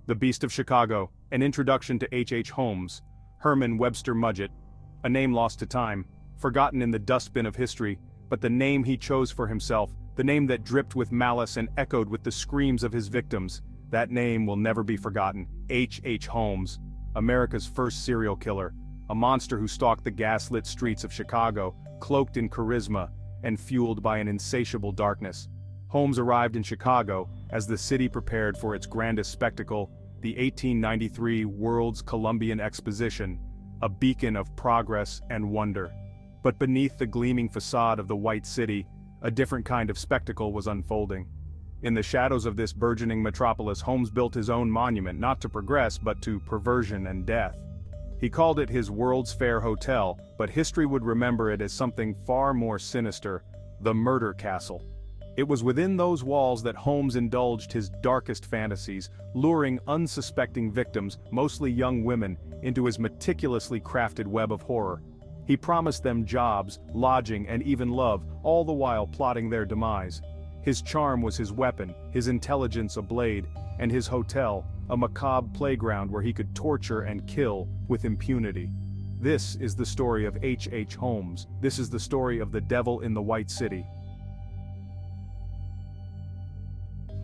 The Beast of Chicago, an introduction to H. Holmes, Herman Webster Mudgett, a name lost to time, forgotten in the dustbin of history, but the name he chose for himself, the name that dripped with malice and echoed with the screams of his victims, that name will never be forgotten. H. Holmes, America's first serial killer, a monster who stalked the gas-lit streets of Chicago, cloaked in charisma and fueled by an insatiable darkness. Holmes arrived in Chicago as the city prepared for its grandest spectacle, the 1893 World's Columbian Exposition, a beacon of progress and wonder. But beneath the gleaming facade of the White City, a different kind of spectacle was unfolding. In the shadows of this burgeoning metropolis, Holmes built his own monument not to progress but to perversion and death. He called it his World's Fair Hotel, but history would remember it as something far more sinister, the Murder Castle. It was within those walls that Holmes indulged his darkest fantasies, luring unsuspecting victims, mostly young women, into his meticulously crafted web of horror. He promised them jobs, lodging, and even love, all the while plotting their demise. His charm was his weapon, his intelligence a blade, and his hotel, a macabre playground where he could torture and kill with impunity. This is the story of H. Holmes. This is the story of the Devil in the White City.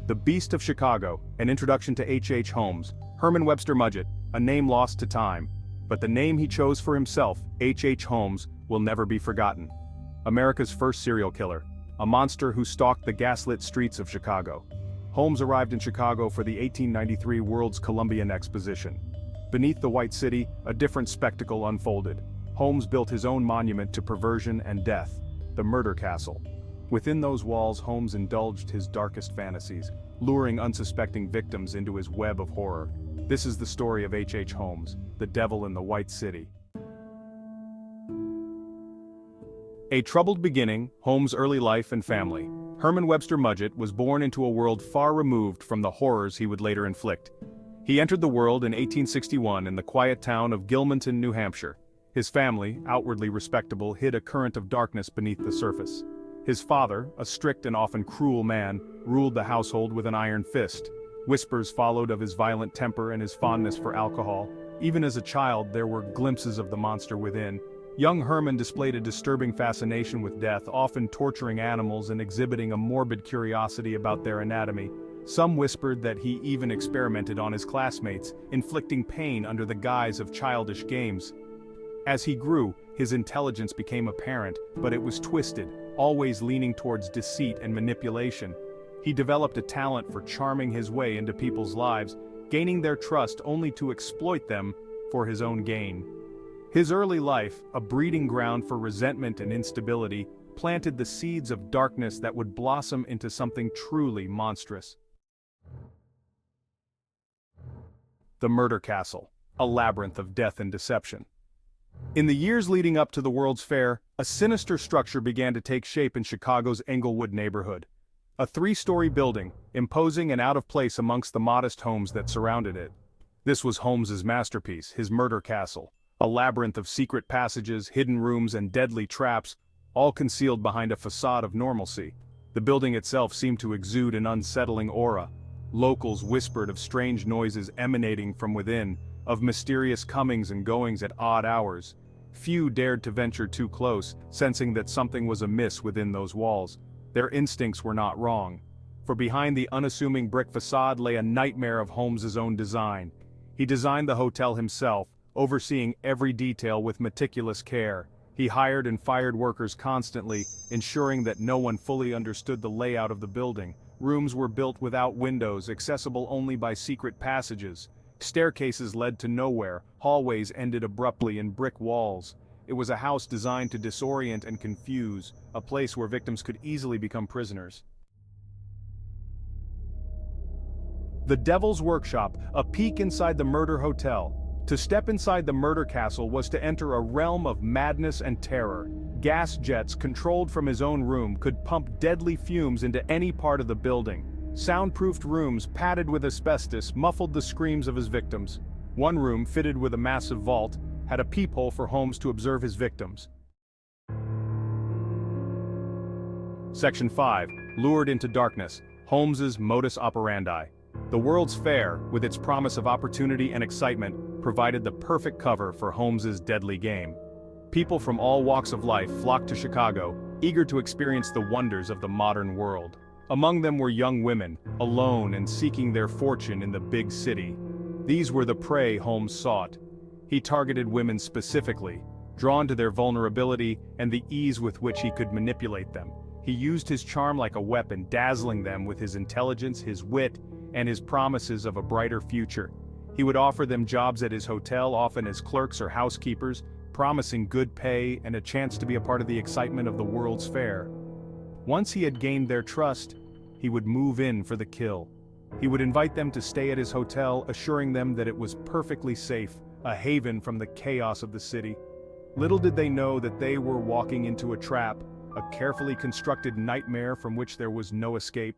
The Beast of Chicago, an introduction to H. Holmes, Herman Webster Mudgett, a name lost to time. But the name he chose for himself, H. Holmes, will never be forgotten. America's first serial killer, a monster who stalked the gaslit streets of Chicago. Holmes arrived in Chicago for the 1893 World's Columbian Exposition. Beneath the White City, a different spectacle unfolded. Holmes built his own monument to perversion and death, the Murder Castle. Within those walls, Holmes indulged his darkest fantasies, luring unsuspecting victims into his web of horror. This is the story of H. Holmes, the Devil in the White City. A troubled beginning, Holmes' early life and family. Herman Webster Mudgett was born into a world far removed from the horrors he would later inflict. He entered the world in 1861 in the quiet town of Gilmanton, New Hampshire. His family, outwardly respectable, hid a current of darkness beneath the surface. His father, a strict and often cruel man, ruled the household with an iron fist. Whispers followed of his violent temper and his fondness for alcohol. Even as a child, there were glimpses of the monster within. Young Herman displayed a disturbing fascination with death, often torturing animals and exhibiting a morbid curiosity about their anatomy. Some whispered that he even experimented on his classmates, inflicting pain under the guise of childish games. As he grew, his intelligence became apparent, but it was twisted, always leaning towards deceit and manipulation. He developed a talent for charming his way into people's lives, gaining their trust only to exploit them for his own gain. His early life, a breeding ground for resentment and instability, planted the seeds of darkness that would blossom into something truly monstrous. The Murder Castle, a labyrinth of death and deception. In the years leading up to the World's Fair, a sinister structure began to take shape in Chicago's Englewood neighborhood. A three-story building, imposing and out of place amongst the modest homes that surrounded it. This was Holmes's masterpiece, his Murder Castle, a labyrinth of secret passages, hidden rooms, and deadly traps, all concealed behind a facade of normalcy. The building itself seemed to exude an unsettling aura. Locals whispered of strange noises emanating from within, of mysterious comings and goings at odd hours. Few dared to venture too close, sensing that something was amiss within those walls. Their instincts were not wrong. For behind the unassuming brick facade lay a nightmare of Holmes's own design. He designed the hotel himself, overseeing every detail with meticulous care. He hired and fired workers constantly, ensuring that no one fully understood the layout of the building. Rooms were built without windows, accessible only by secret passages. Staircases led to nowhere, hallways ended abruptly in brick walls. It was a house designed to disorient and confuse, a place where victims could easily become prisoners. The Devil's Workshop, a peek inside the Murder Hotel. To step inside the Murder Castle was to enter a realm of madness and terror. Gas jets controlled from his own room could pump deadly fumes into any part of the building. Soundproofed rooms padded with asbestos muffled the screams of his victims. One room, fitted with a massive vault, had a peephole for Holmes to observe his victims. Section 5. Lured into darkness. Holmes's modus operandi. The World's Fair, with its promise of opportunity and excitement, provided the perfect cover for Holmes's deadly game. People from all walks of life flocked to Chicago, eager to experience the wonders of the modern world. Among them were young women, alone and seeking their fortune in the big city. These were the prey Holmes sought. He targeted women specifically, drawn to their vulnerability and the ease with which he could manipulate them. He used his charm like a weapon, dazzling them with his intelligence, his wit, and his promises of a brighter future. He would offer them jobs at his hotel, often as clerks or housekeepers, promising good pay and a chance to be a part of the excitement of the World's Fair. Once he had gained their trust, he would move in for the kill. He would invite them to stay at his hotel, assuring them that it was perfectly safe, a haven from the chaos of the city. Little did they know that they were walking into a trap, a carefully constructed nightmare from which there was no escape.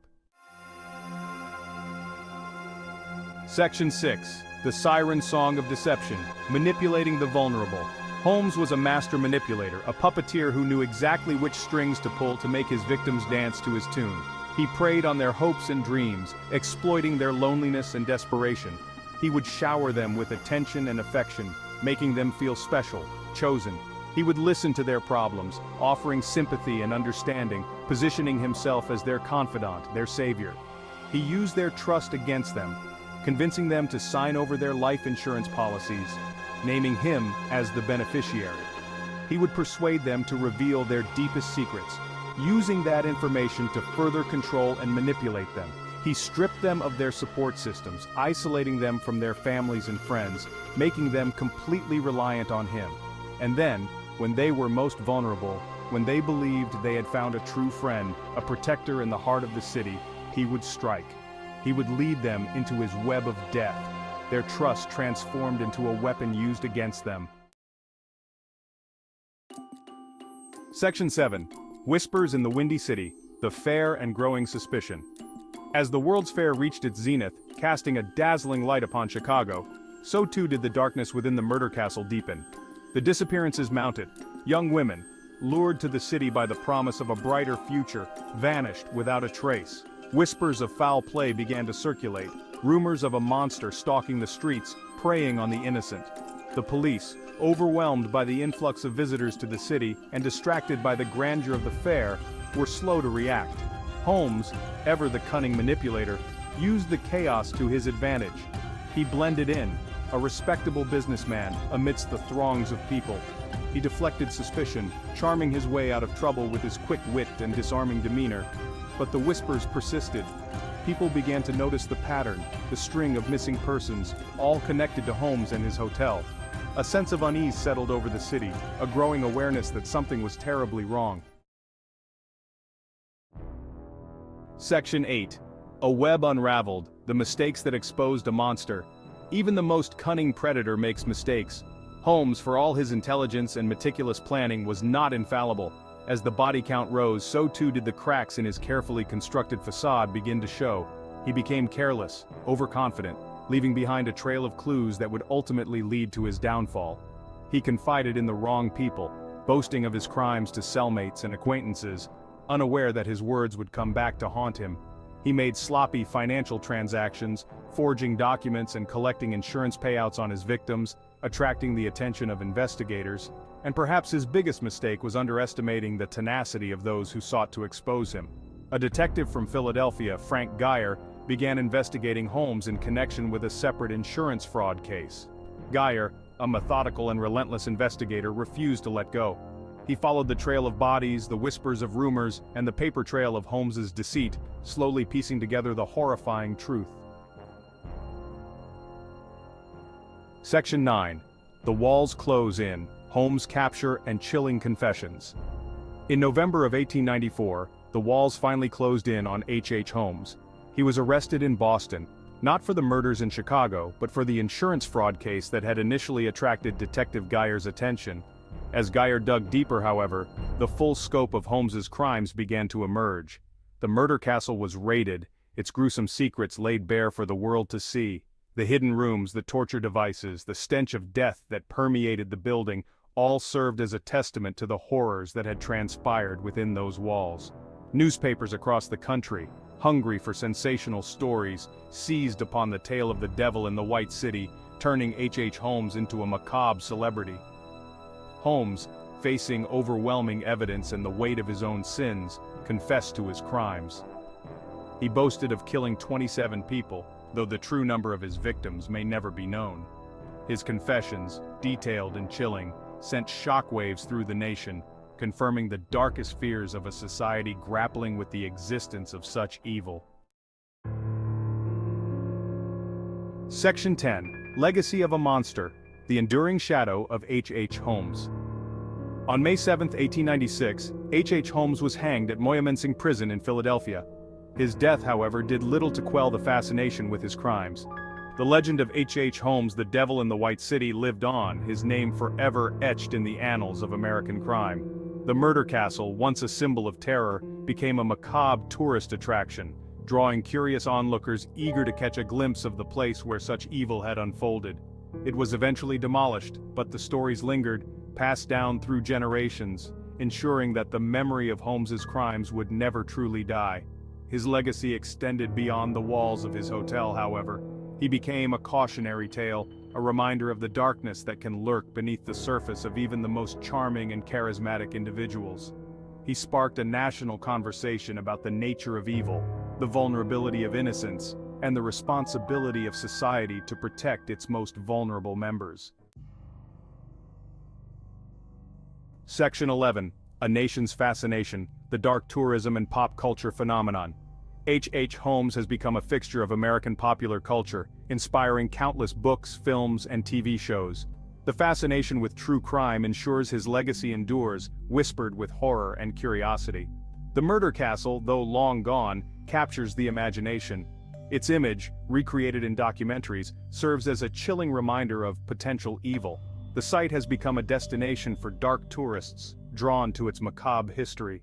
Section 6. The Siren Song of Deception, Manipulating the Vulnerable. Holmes was a master manipulator, a puppeteer who knew exactly which strings to pull to make his victims dance to his tune. He preyed on their hopes and dreams, exploiting their loneliness and desperation. He would shower them with attention and affection, making them feel special, chosen. He would listen to their problems, offering sympathy and understanding, positioning himself as their confidant, their savior. He used their trust against them, convincing them to sign over their life insurance policies, naming him as the beneficiary. He would persuade them to reveal their deepest secrets, using that information to further control and manipulate them. He stripped them of their support systems, isolating them from their families and friends, making them completely reliant on him. And then, when they were most vulnerable, when they believed they had found a true friend, a protector in the heart of the city, he would strike. He would lead them into his web of death, their trust transformed into a weapon used against them. Section 7. Whispers in the Windy City, the Fair and Growing Suspicion. As the World's Fair reached its zenith, casting a dazzling light upon Chicago, so too did the darkness within the murder castle deepen. The disappearances mounted. Young women, lured to the city by the promise of a brighter future, vanished without a trace. Whispers of foul play began to circulate, rumors of a monster stalking the streets, preying on the innocent. The police, overwhelmed by the influx of visitors to the city and distracted by the grandeur of the fair, were slow to react. Holmes, ever the cunning manipulator, used the chaos to his advantage. He blended in, a respectable businessman amidst the throngs of people. He deflected suspicion, charming his way out of trouble with his quick wit and disarming demeanor. But the whispers persisted. People began to notice the pattern, the string of missing persons, all connected to Holmes and his hotel. A sense of unease settled over the city, a growing awareness that something was terribly wrong. Section 8. A web unraveled, the mistakes that exposed a monster. Even the most cunning predator makes mistakes. Holmes, for all his intelligence and meticulous planning, was not infallible. As the body count rose, so too did the cracks in his carefully constructed facade begin to show. He became careless, overconfident, leaving behind a trail of clues that would ultimately lead to his downfall. He confided in the wrong people, boasting of his crimes to cellmates and acquaintances, unaware that his words would come back to haunt him. He made sloppy financial transactions, forging documents and collecting insurance payouts on his victims, attracting the attention of investigators. And perhaps his biggest mistake was underestimating the tenacity of those who sought to expose him. A detective from Philadelphia, Frank Geyer, began investigating Holmes in connection with a separate insurance fraud case. Geyer, a methodical and relentless investigator, refused to let go. He followed the trail of bodies, the whispers of rumors, and the paper trail of Holmes's deceit, slowly piecing together the horrifying truth. Section 9. The Walls Close In, Holmes' Capture and Chilling Confessions. In November of 1894, the walls finally closed in on H.H. Holmes. He was arrested in Boston, not for the murders in Chicago, but for the insurance fraud case that had initially attracted Detective Geyer's attention. As Geyer dug deeper, however, the full scope of Holmes's crimes began to emerge. The murder castle was raided, its gruesome secrets laid bare for the world to see. The hidden rooms, the torture devices, the stench of death that permeated the building, all served as a testament to the horrors that had transpired within those walls. Newspapers across the country, hungry for sensational stories, seized upon the tale of the devil in the White City, turning H.H. Holmes into a macabre celebrity. Holmes, facing overwhelming evidence and the weight of his own sins, confessed to his crimes. He boasted of killing 27 people, though the true number of his victims may never be known. His confessions, detailed and chilling, sent shockwaves through the nation, confirming the darkest fears of a society grappling with the existence of such evil. Section 10. Legacy of a Monster: The Enduring Shadow of H.H. Holmes. On May 7, 1896, H.H. Holmes was hanged at Moyamensing Prison in Philadelphia. His death, however, did little to quell the fascination with his crimes. The legend of H.H. Holmes, the Devil in the White City, lived on, his name forever etched in the annals of American crime. The Murder Castle, once a symbol of terror, became a macabre tourist attraction, drawing curious onlookers eager to catch a glimpse of the place where such evil had unfolded. It was eventually demolished, but the stories lingered, passed down through generations, ensuring that the memory of Holmes's crimes would never truly die. His legacy extended beyond the walls of his hotel, however. He became a cautionary tale, a reminder of the darkness that can lurk beneath the surface of even the most charming and charismatic individuals. He sparked a national conversation about the nature of evil, the vulnerability of innocence, and the responsibility of society to protect its most vulnerable members. Section 11. A Nation's Fascination: The Dark Tourism and Pop Culture Phenomenon. H.H. Holmes has become a fixture of American popular culture, inspiring countless books, films, and TV shows. The fascination with true crime ensures his legacy endures, whispered with horror and curiosity. The Murder Castle, though long gone, captures the imagination. Its image, recreated in documentaries, serves as a chilling reminder of potential evil. The site has become a destination for dark tourists, drawn to its macabre history.